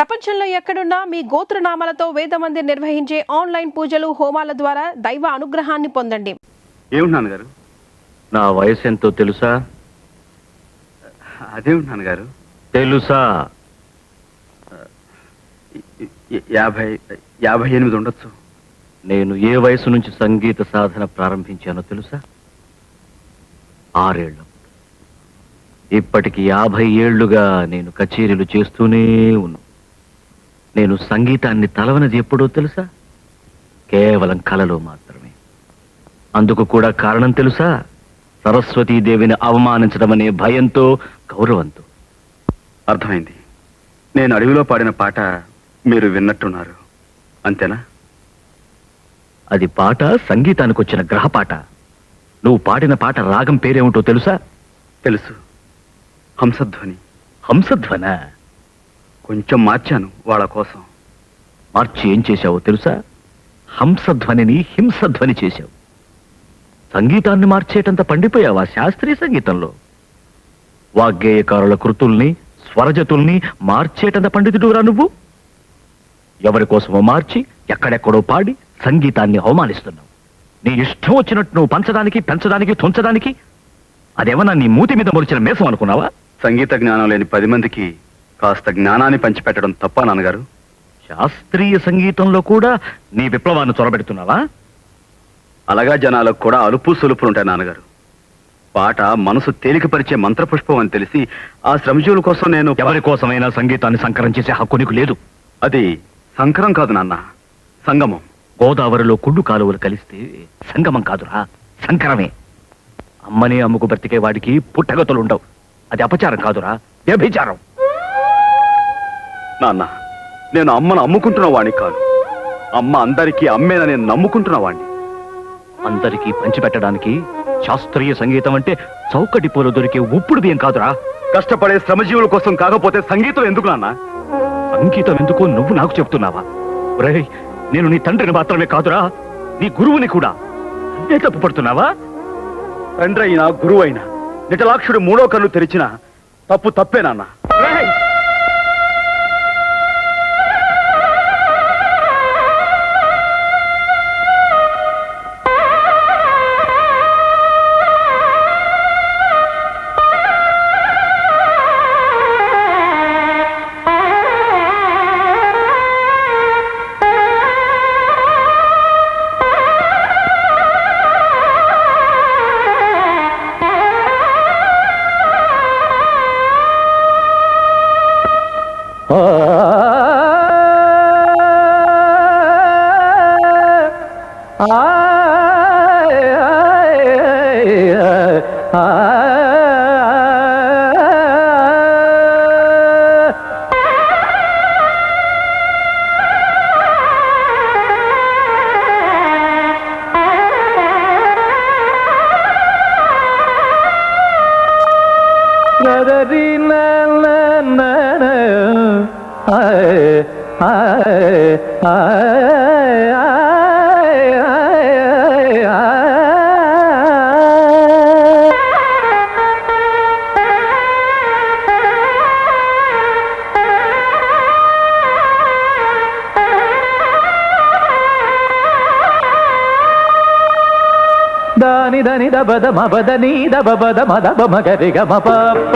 ప్రపంచంలో ఎక్కడున్నా మీ గోత్రనామాలతో వేదమందిర్ నిర్వహించే ఆన్లైన్ పూజలు హోమాల ద్వారా దైవ అనుగ్రహాన్ని పొందండి. ఏమిటి నాన్నగారు? నా వయసు ఎంతో తెలుసా? అదేమిటి నాన్నగారు? తెలుసా? 58 ఉండొచ్చు. నేను ఏ వయసు నుంచి సంగీత సాధన ప్రారంభించానో తెలుసా? 6 ఏళ్ళు. ఇప్పటికి 50 ఏళ్లుగా నేను కచేరీలు చేస్తూనే ఉన్నాను. నేను సంగీతాన్ని తలవనది ఎప్పుడో తెలుసా? కేవలం కలలో మాత్రమే. అందుకు కూడా కారణం తెలుసా? సరస్వతీదేవిని అవమానించడం అనే భయంతో, గౌరవంతో. అర్థమైంది. నేను అడవిలో పాడిన పాట మీరు విన్నట్టున్నారు, అంతేనా? అది పాట, సంగీతానికి వచ్చిన గ్రహపాట. నువ్వు పాడిన పాట రాగం పేరేమిటో తెలుసా? తెలుసు, హంసధ్వని. హంసధ్వన? కొంచెం మార్చాను వాళ్ళ కోసం. మార్చి ఏం చేశావో తెలుసా? హంసధ్వనిని హింసధ్వని చేశావు. సంగీతాన్ని మార్చేటంత పండిపోయావా శాస్త్రీయ సంగీతంలో? వాగ్గేయకారుల కృతుల్ని, స్వరజతుల్ని మార్చేటంత పండితుడురా నువ్వు. ఎవరి కోసమో మార్చి ఎక్కడెక్కడో పాడి సంగీతాన్ని అవమానిస్తున్నావు. నీ ఇష్టం వచ్చినట్టు నువ్వు పంచడానికి, పెంచడానికి, తుంచడానికి అదేమన్నా నీ మూతి మీద మొలిచిన మేసం అనుకున్నావా? సంగీత జ్ఞానం లేని 10 మందికి కాస్త జ్ఞానాన్ని పంచిపెట్టడం తప్ప నాన్నగారు? శాస్త్రీయ సంగీతంలో కూడా నీ విప్లవాన్ని చొరబెడుతున్నావా? అలాగా జనాలకు కూడా అలుపు సులుపులు ఉంటాయి నాన్నగారు. పాట మనసు తేలికపరిచే మంత్రపుష్పం అని తెలిసి ఆ శ్రమజీవుల కోసం నేను... ఎవరి కోసమైనా సంగీతాన్ని సంకరం చేసే హక్కు నీకు లేదు. అది సంకరం కాదు నాన్న, సంగమం. గోదావరిలో కుళ్ళు కాలువలు కలిస్తే సంగమం కాదురా, సంకరమే. అమ్మనే అమ్ముకు బ్రతికే వాడికి పుట్టగతులుండవు. అది అపచారం కాదురా, వ్యభిచారం. నాన్న, నేను అమ్మను అమ్ముకుంటున్న వాడిని కాదు. అమ్మ అందరికీ అమ్మేనని నమ్ముకుంటున్న వాడిని. అందరికీ పంచిపెట్టడానికి శాస్త్రీయ సంగీతం అంటే చౌకటి పూలు దొరికే ఉప్పుడు బియ్యం కాదురా. కష్టపడే శ్రమజీవుల కోసం కాకపోతే సంగీతం ఎందుకు నాన్న? సంగీతం ఎందుకో నువ్వు నాకు చెప్తున్నావా? ఒరేయ్, నేను నీ తండ్రిని మాత్రమే కాదురా, నీ గురువుని కూడా. అన్నే తప్పు పడుతున్నావా? తండ్రి అయినా గురువు అయినా నిటలాక్షుడు 3వ కన్ను తెరిచిన తప్పు తప్పే నాన్న. దాని దని దబద మబదని దబద మదబ మగరి గమ పాప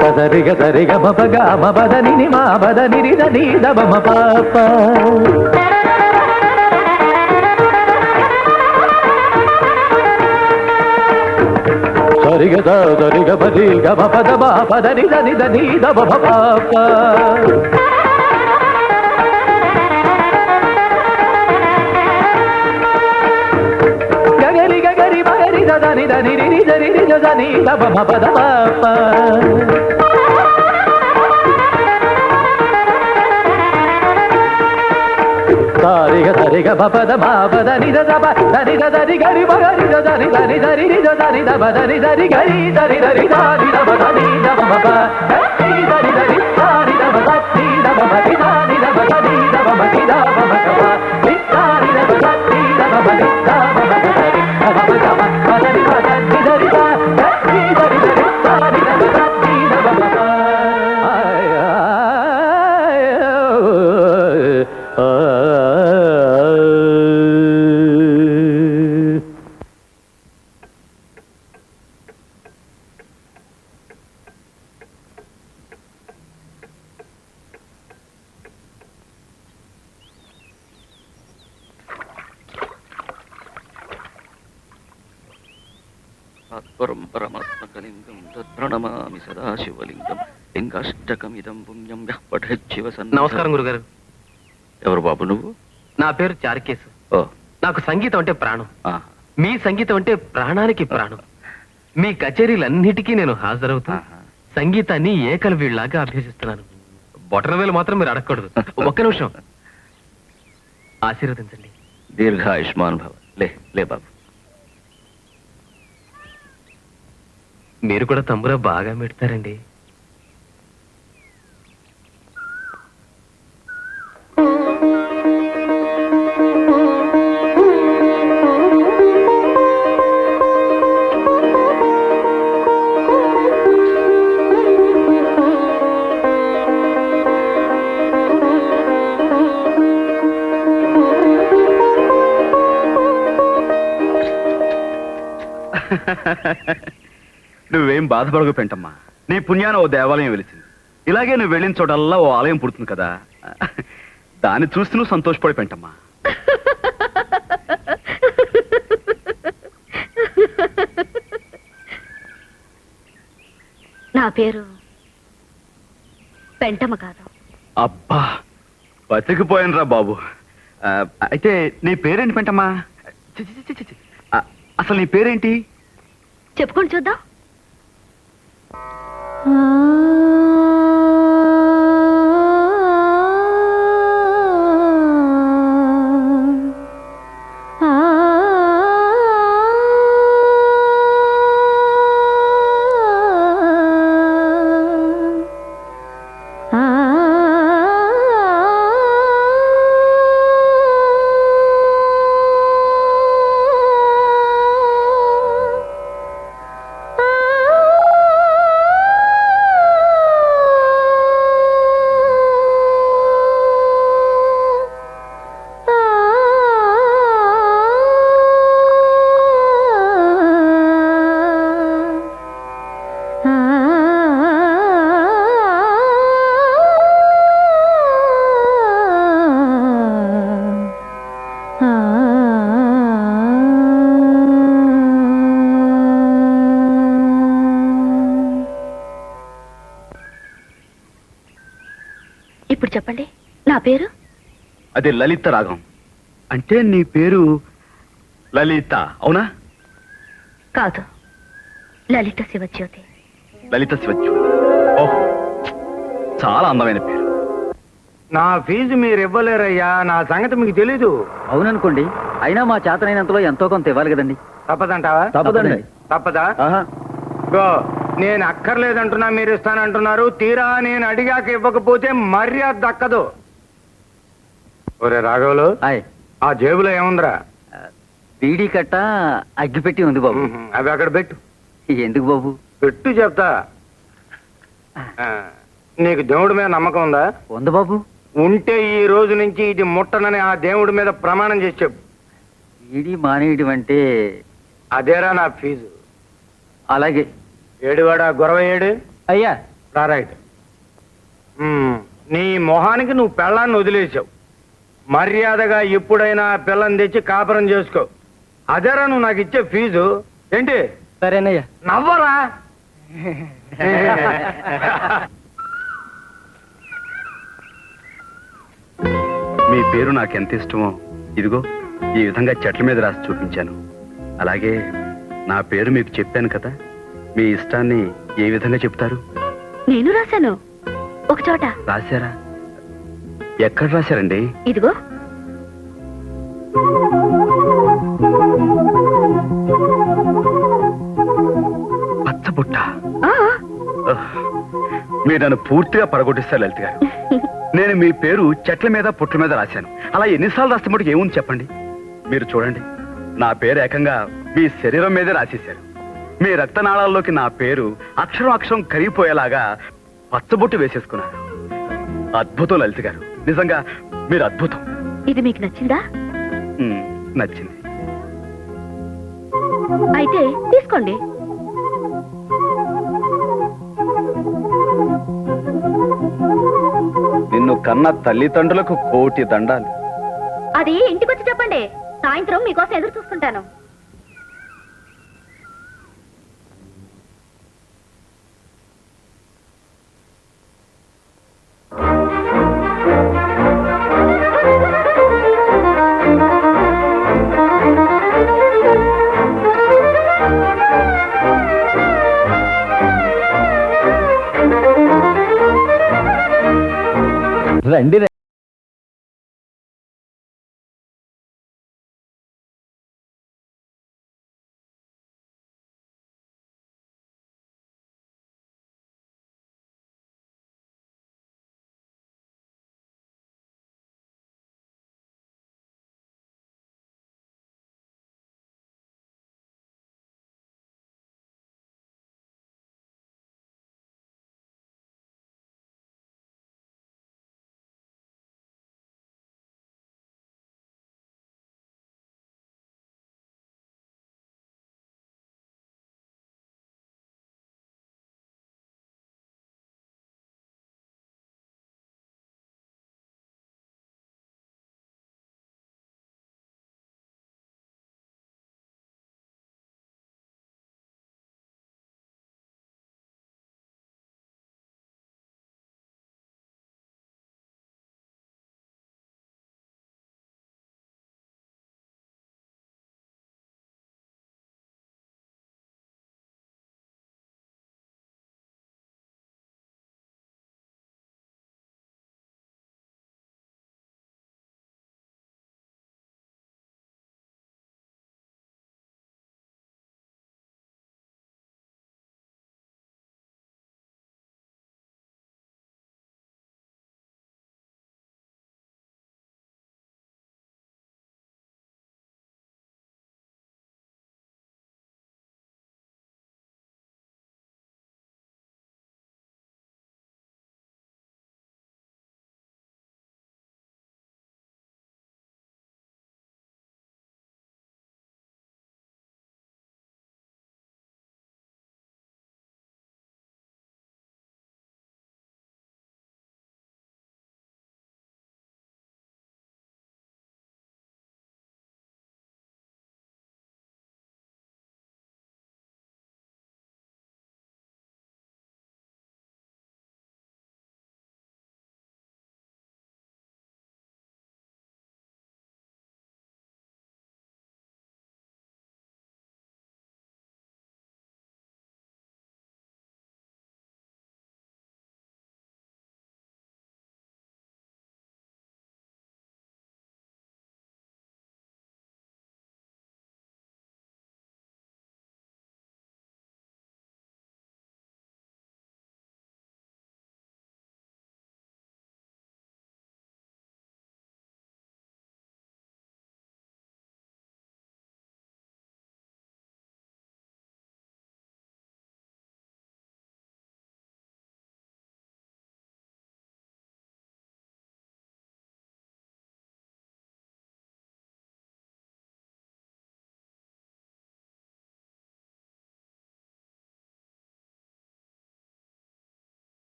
సదరిగ సరిగ మపగ మబదని ని మా బదని రి దని దబ మ పాప సరిగ సరిగ పది గమ పద మా పదని దని దని దబ మ పాప దని దని రి దని రి దని దబ మ పద పాప సారిగ సరిగ పద మా పదని దబ దని దని గరి మగరి దని దని దని రి దని దబ దని దని గరి దని దని దని దబ దని దబ మ ప దని దని దని దని దబ దని దబ దని దని దబ దని దబ దని దబ మ క ప దని దబ దని దబ దని దబ మ క దని దబ మ క ప దని దని దని తత్పరం పరమాత్మకలింగం తత్ప్రణమామి సదాశివలింగం లింగాష్టకమిదం పుణ్యం యః పఠేత్ శివ సన్నిధౌ. నమస్కారం గురుగారు. ఎవరు బాబు నువ్వు? నా పేరు చారుకేశు. ఓ నాకు సంగీతం అంటే ప్రాణం. ఆ. మీ సంగీతం అంటే ప్రాణానికి ప్రాణం. మీ కచేరీలన్నిటికీ నేను హాజరవుతా ఆహా. సంగీతాన్ని ఏకలవీళ్ళలాగా అభ్యసిస్తున్నాను. బొటనవేలు మాత్రం మీరు అడగకూడదు. ఒక్క నిమిషం ఆశీర్వదించండి. దీర్ఘాయుష్మాన్ భవ. లే లే బాబు. మీరు కూడా తంబురా బాగా పెడతారండి. నువ్వేం బాధపడకు పెంటమ్మా. నీ పుణ్యాన ఓ దేవాలయం వెలిసింది. ఇలాగే నువ్వు వెళ్ళిన చోటల్లా ఓ ఆలయం పుడుతుంది కదా, దాన్ని చూసి నువ్వు సంతోషపడి పెంటమ్మా. నా పేరు పెంటమ్మ కాదు. అబ్బా బతికిపోయానురా బాబు. అయితే నీ పేరేంటి పెంటమ్మా? చి, చి, చి, చి, చి. అసలు నీ పేరేంటి? చెప్పుకొని చూద్దాం. ఇప్పుడు చెప్పండి, నా పేరు? అది లలిత రాగం. అంటే నీ పేరు లలిత అవునా? కాదు, లలిత శివజ్యోతి. లలిత శివజ్యు. ఓహో, చాలా అందమైన పేరు. నా ఫీజు మీరు ఇవ్వలేరయ్యా. నా సంగతి మీకు తెలీదు. అవుననుకోండి, అయినా మా చేతనైనంతలో ఎంతో కొంత ఇవ్వాలి కదండి. తప్పదంటావా? తప్పదండి. తప్పదా? గో, నేను అక్కర్లేదంటున్నా, మీరు ఇస్తానంటున్నారు. తీరా నేను అడిగాక ఇవ్వకపోతే మర్యాద దక్కదు. ఒరే రాఘవులు, హాయ్. ఆ జేబులో ఏముందిరా? బీడీ కట్ట అగ్గిపెట్టి ఉంది బాబు. అవి అక్కడ పెట్టు. ఎందుకు బాబు? పెట్టు చెప్తా. నీకు దేవుడి మీద నమ్మకం ఉందా? ఉంది బాబు. ఉంటే ఈ రోజు నుంచి ఇది ముట్టనని ఆ దేవుడి మీద ప్రమాణం చేసి చెప్పు. బీడీ మానేయడం అంటే అదేరా నా ఫీజు. అలాగే. ఏడువాడా గొడవ ఏడు. అయ్యా రైట్. నీ మొహానికి నువ్వు పెళ్ళాన్ని వదిలేసావు. మర్యాదగా ఎప్పుడైనా పిల్లని తెచ్చి కాపురం చేసుకో. అదేరా నువ్వు నాకు ఇచ్చే ఫీజు. ఏంటి? సరేనయ్యా. నవ్వరా? మీ పేరు నాకెంత ఇష్టమో ఇదిగో ఈ విధంగా చెట్ల మీద రాసి చూపించాను. అలాగే నా పేరు మీకు చెప్పాను కదా, మీ ఇష్టాన్ని ఏ విధంగా చెప్తారు? నేను రాశాను ఒక చోట. రాశారా? ఎక్కడ రాశారండి? ఇదిగో. పచ్చబుట్ట. ఆ, మీరు నన్ను పూర్తిగా పడగొట్టిస్తారు లలిత గారు. నేను మీ పేరు చెట్ల మీద పుట్ల మీద రాశాను. అలా ఎన్నిసార్లు రాస్తే మటుకు ఏముంది చెప్పండి. మీరు చూడండి, నా పేరు ఏకంగా మీ శరీరం మీదే రాసేశారు. మీ రక్తనాళాల్లోకి నా పేరు అక్షరం అక్షరం కరిగిపోయేలాగా పచ్చబొట్టు వేసేసుకున్నారు. అద్భుతం లలిత గారు, నిజంగా మీరు అద్భుతం. ఇది మీకు నచ్చిందా? నచ్చింది. అయితే తీసుకోండి. నిన్ను కన్న తల్లిదండ్రులకు కోటి దండాలు. అది ఇంటికొచ్చి చెప్పండి. సాయంత్రం మీకోసం ఎదురు చూస్తుంటాను.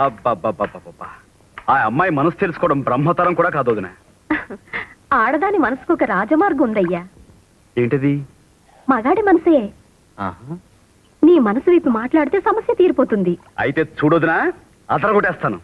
అబ్బబ్బబ్బబ్బబ్బా. ఆ అమ్మాయి మనసు తెలుసుకోవడం బ్రహ్మతరం కూడా కాదు వదినా. ఆడదాని మనసుకు ఒక రాజమార్గం ఉందయ్యా. ఏంటిది? మగాడి మనసే. ఆహా. నీ మనసు వైపు మాట్లాడితే సమస్య తీరిపోతుంది. అయితే చూడొదినా, అతను కొట్టేస్తాను.